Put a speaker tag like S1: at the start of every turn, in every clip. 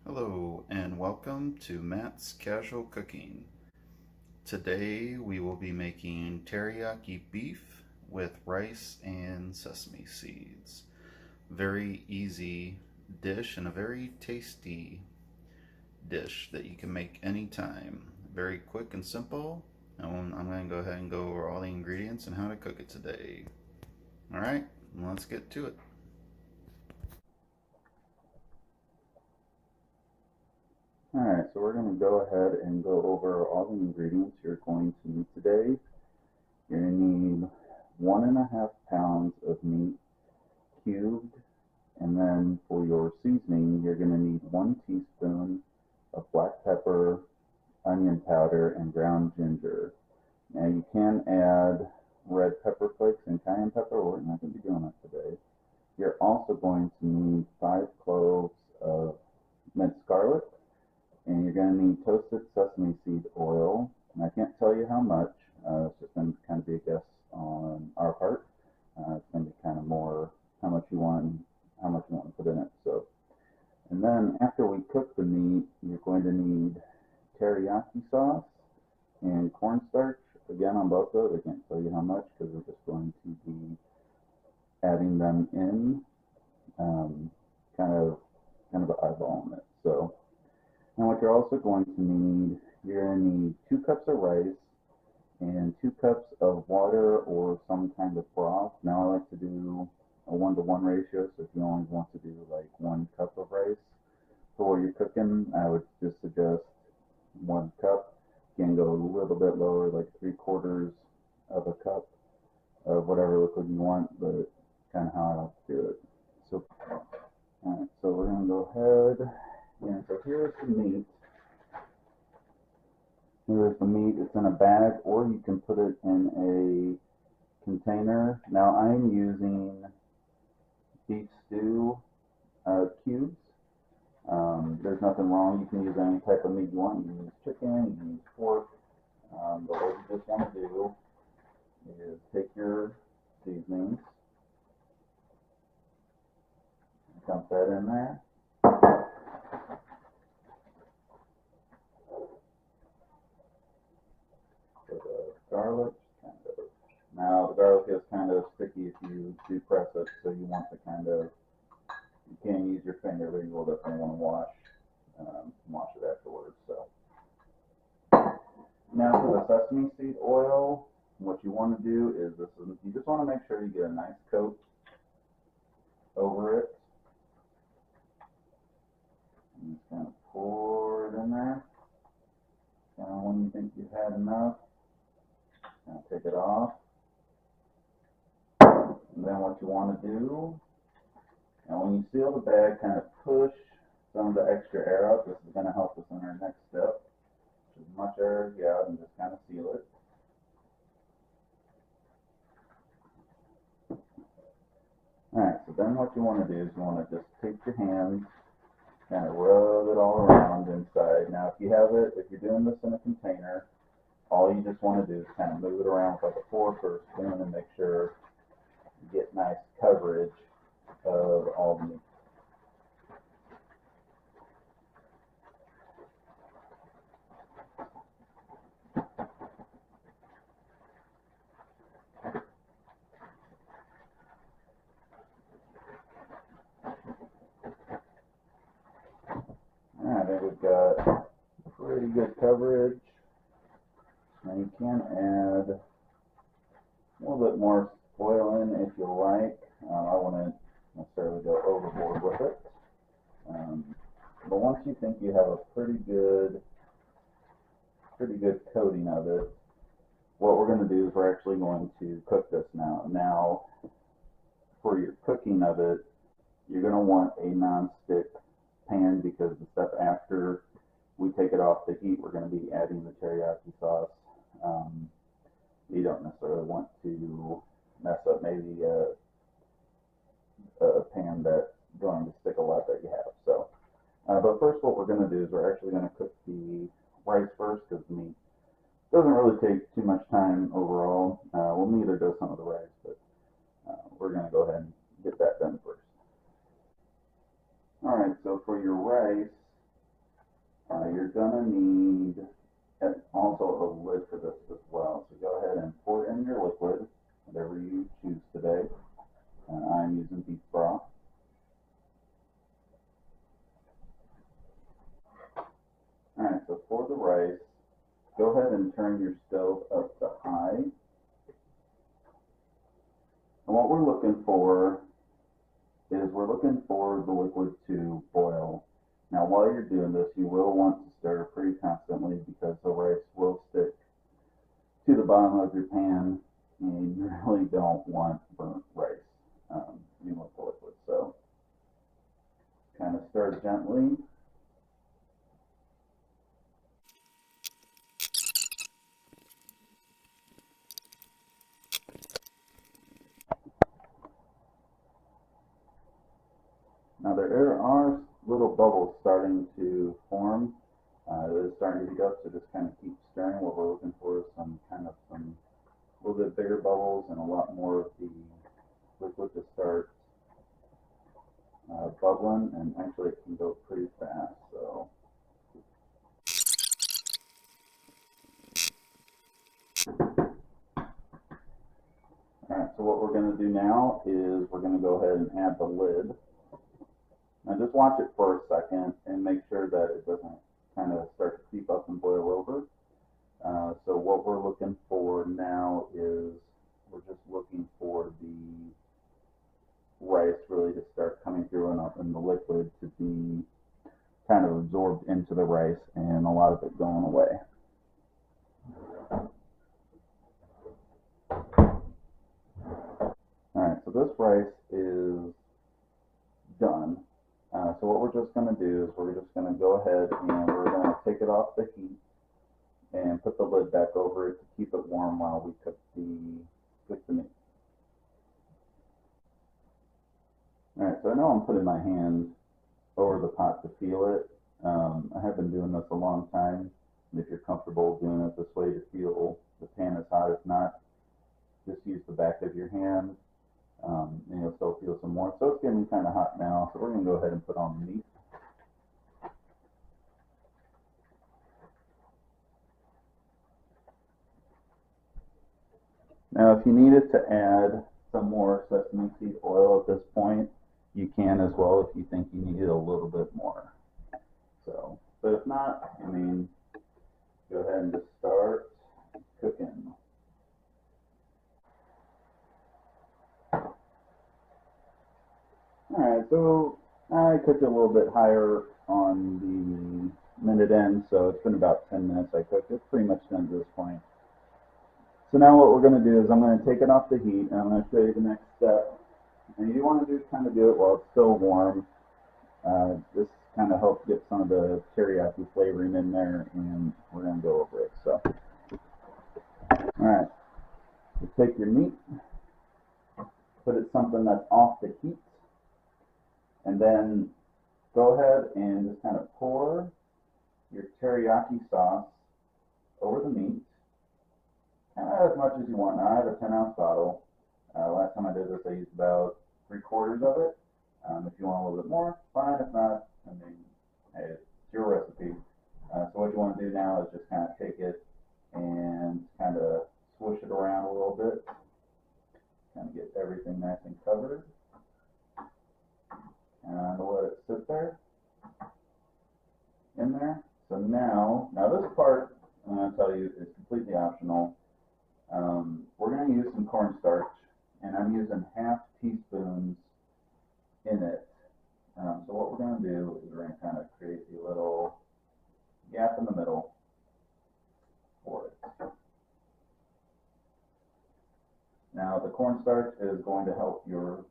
S1: Hello and welcome to Matt's Casual Cooking. Today we will be making teriyaki beef with rice and sesame seeds. Very easy dish and a very tasty dish that you can make anytime. Very quick and simple. And I'm going to go ahead and go over all the ingredients and how to cook it today. Alright, let's get to it. Alright, so we're going to go ahead and go over all the ingredients you're going to need today. You're going to need 1.5 pounds of meat cubed, and then for your seasoning, you're going to need 1 teaspoon of black pepper, onion powder, and ground ginger. Now you can add red pepper flakes and cayenne pepper, but we're not going to be doing that today. You're also going to need 5 cloves of minced garlic, and you're going to need toasted sesame seed oil. And I can't tell you how much. It's just going to kind of be a guess on our part. It's going to be kind of more how much you want to put in it. So, and then after we cook the meat, you're going to need teriyaki sauce and cornstarch. Again, on both those, I can't tell you how much because we're just going to be adding them in, kind of eyeballing it. So. And what you're also going to need, you're going to need 2 cups of rice and 2 cups of water or some kind of broth. Now I like to do a 1-to-1 ratio, so if you only want to do like 1 cup of rice for what you're cooking, I would just suggest 1 cup. You can go a little bit lower, like 3/4 of a cup of whatever liquid you want, but kind of how I like to do it. So, alright, so we're going to go ahead. And so here's the meat. Here's the meat. It's in a bag, or you can put it in a container. Now I'm using beef stew cubes. There's nothing wrong. You can use any type of meat you want. You can use chicken, you can use pork. But what you just want to do is take your seasonings, dump that in there. Garlic, now the garlic is kind of sticky if you do press it, so you want to you can't use your finger, but you will definitely want to wash it afterwards. So now for the sesame seed oil, what you want to do is you just want to make sure you get a nice coat over it. And just kind of pour it in there. And when you think you've had enough, now take it off. And then what you want to do, and when you seal the bag, kind of push some of the extra air out. This is going to help us in our next step. As much air as you get out and just kind of seal it. Alright, so then what you want to do is you want to just take your hands, kind of rub it all around inside. Now if you're doing this in a container, all you just want to do is kind of move it around with like a fork or a spoon and make sure you get nice coverage of all the meat. Alright, I think we've got pretty good coverage. Now you can add a little bit more oil in if you like. I wouldn't necessarily go overboard with it. But once you think you have a pretty good coating of it, what we're going to do is we're actually going to cook this now. Now, for your cooking of it, you're going to want a non-stick pan because the step after we take it off the heat, we're going to be adding the teriyaki sauce. You don't necessarily want to mess up maybe a pan that's going to stick a lot that you have. So, but first what we're going to do is we're actually going to cook the rice first because the meat doesn't really take too much time overall. Well, neither does some of the rice, but we're going to go ahead and get that done first. Alright, so for your rice, you're gonna need also a lid for this as well. So go ahead and pour in your liquid, whatever you choose today. I'm using beef broth. Alright, so for the rice, go ahead and turn your stove up to high. And what we're looking for is we're looking for the liquid to boil. Now while you're doing this, you will want to stir pretty constantly because the rice will stick to the bottom of your pan, and you really don't want burnt rice in with the liquid. So kind of stir gently. Now there are little bubbles starting to form. It is starting to heat up, so just kind of keep stirring. What we're looking for is some a little bit bigger bubbles and a lot more of the liquid to start bubbling, and actually it can go pretty fast. So alright, so what we're going to do now is we're going to go ahead and add the lid. Now just watch it for a second and make sure that it doesn't kind of start to creep up and boil over. So what we're looking for now is we're just looking for the rice really to start coming through and the liquid to be kind of absorbed into the rice and a lot of it going away. Alright, so this rice is done. So what we're just going to do is we're just going to go ahead and we're going to take it off the heat and put the lid back over it to keep it warm while we cook the meat. Alright, so I know I'm putting my hand over the pot to feel it. I have been doing this a long time, and if you're comfortable doing it this way to feel the pan is hot, if not, just use the back of your hand, and you'll still feel some warmth. So it's getting kind of hot now, so we're going to go ahead and put on the meat. Now, if you needed to add some more sesame seed oil at this point, you can as well if you think you need it a little bit more. So, but if not, I mean, go ahead and just start cooking. Alright, so I cooked it a little bit higher on the minute end, so it's been about 10 minutes I cooked. It's pretty much done to this point. So now what we're going to do is I'm going to take it off the heat, and I'm going to show you the next step. And you want to kind of do it while it's still warm. This kind of helps get some of the teriyaki flavoring in there, and we're going to go over it. So, alright, you take your meat, put it something that's off the heat, and then go ahead and just kind of pour your teriyaki sauce over the meat, kind of as much as you want. Now I have a 10-ounce bottle. Last time I did this, I used about 3/4 of it. If you want a little bit more, fine. If not, I mean, hey, it's your recipe. So what you want to do now is just kind of take it and kind of swoosh it around a little bit, kind of get everything nice and covered, and let it sit there in there. So now this part I'm going to tell you is completely optional. We're going to use some cornstarch, and I'm using half teaspoons in it. So what we're going to do is we're going to kind of create a little gap in the middle for it. Now the cornstarch is going to help your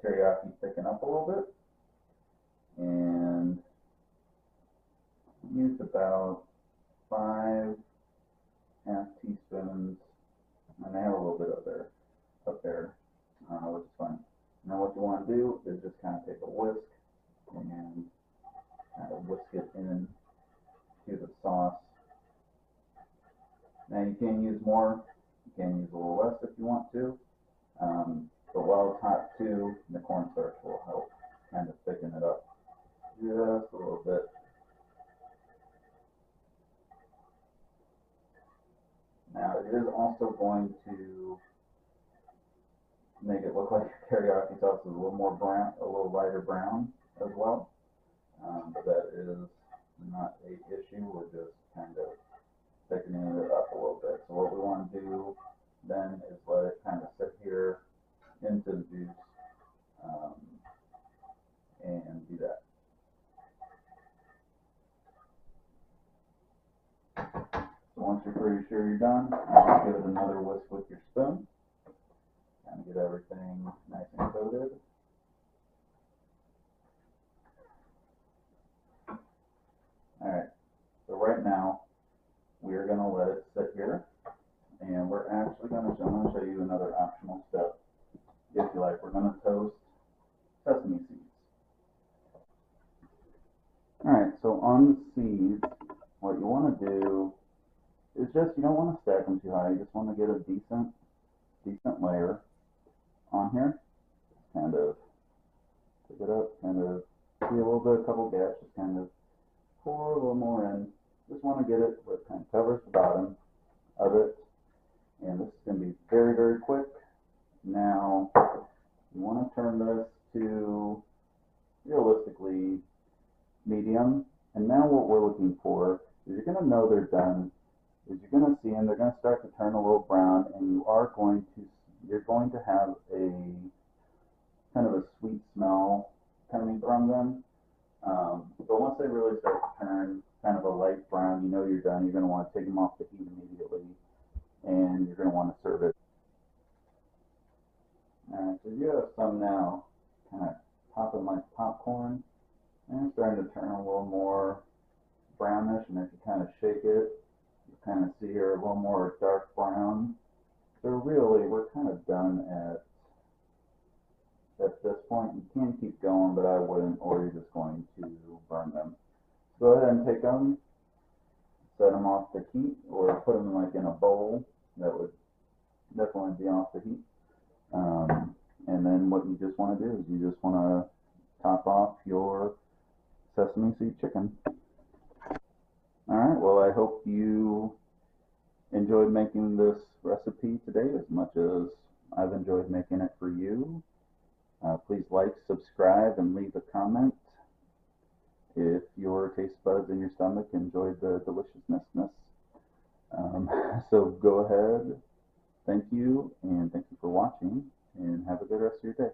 S1: teriyaki thicken up a little bit, and use about 5 half teaspoons, and I have a little bit up there, which is fine. Now what you want to do is just kind of take a whisk and kind of whisk it in to the sauce. Now you can use more, you can use a little less if you want to, but while it's hot too, the cornstarch will help kind of thicken it up just a little bit. Now it is also going to make it look like teriyaki sauce is a little more brown, a little lighter brown as well. But that is not a issue. We're just kind of thickening it up a little bit. So what we want to do then is let it kind of sit here into the juice um, and do that. So once you're pretty sure you're done, just give it another whisk with your spoon. Kind of get everything nice and coated. Alright, so right now we are going to let it sit here, and we're actually going to, I'm going to show you another optional step. If you like, we're going to toast sesame seeds. Alright, so on the seeds, what you want to do is just, you don't want to stack them too high, you just want to get a decent layer on here. Kind of pick it up, kind of see a little bit, a couple gaps, just kind of pour a little more in. Just want to get it where it kind of covers the bottom of it. And this is going to be very, very quick. Now, you want to turn this to realistically medium. And now what we're looking for is you're going to know they're done. Is you're going to see them, they're going to start to turn a little brown, and you're going to have a kind of a sweet smell coming from them. But once they really start to turn kind of a light brown, you know you're done. You're going to want to take them off the heat immediately, and you're going to want to serve it. Alright, so you have some now kind of popping like popcorn, and it's starting to turn a little more brownish, and if you kind of shake it, you kind of see here a little more dark brown. So really, we're kind of done at this point. You can keep going, but I wouldn't, or you're just going to burn them. So go ahead and take them, set them off the heat, or put them like in a bowl. That would definitely be off the heat. And then what you just want to do is you just want to top off your sesame seed chicken. Alright, well, I hope you enjoyed making this recipe today as much as I've enjoyed making it for you. Please like, subscribe, and leave a comment if your taste buds in your stomach enjoyed the deliciousness. So go ahead, thank you, and thank you for watching, and have a good rest of your day.